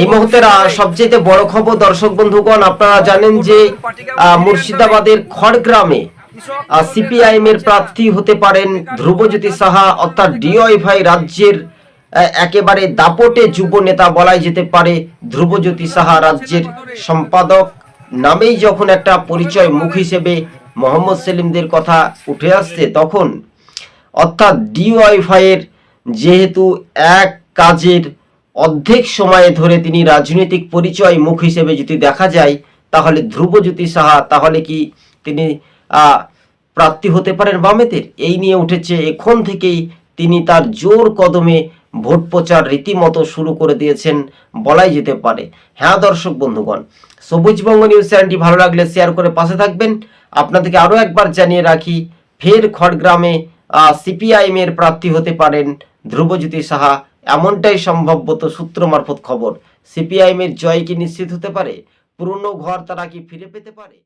এই মুহূর্তের সবচেয়ে বড় খবর দর্শক বন্ধুগণ, আপনারা জানেন যে মুর্শিদাবাদের খড়গ্রামে সিপিআইএম এর প্রার্থী হতে পারেন ধ্রুবজ্যোতি সাহা, অর্থাৎ ডিওয়াইফাই রাজ্যের একেবারে দাপটে যুব নেতা বলাই যেতে পারে ধ্রুবজ্যোতি সাহা। রাজ্যের সম্পাদক নামেই যখন একটা পরিচয় মুখ হিসেবে মোহাম্মদ সেলিমদের কথা উঠে আসছে, তখন অর্থাৎ ডিওয়াইফাই এর যেহেতু এক কাজের অর্ধেক সময়ে ধরে তিনি রাজনৈতিক পরিচয় মুখ হিসেবে যদি দেখা যায়, তাহলে ধ্রুবজ্যোতি সাহা তাহলে কি তিনি প্রার্থী হতে পারেন বামেদের? এই নিয়ে উঠেছে এখন থেকেই তিনি তার জোর কদমে ভোট প্রচার রীতিমতো শুরু করে দিয়েছেন বলাই যেতে পারে। হ্যাঁ দর্শক বন্ধুগণ, সবুজবঙ্গ নিউজ চ্যানেলটি ভালো লাগলে শেয়ার করে পাশে থাকবেন। আপনাদেরকে আরও একবার জানিয়ে রাখি, ফের খড়গ্রামে সিপিআইএম এর প্রার্থী হতে পারেন ধ্রুবজ্যোতি সাহা, এমনটাই সম্ভবত সূত্র মারফত খবর। সিপিআইএম এর জয় কি নিশ্চিত হতে পারে? পুরনো ঘর তারা কি ফিরে পেতে পারে?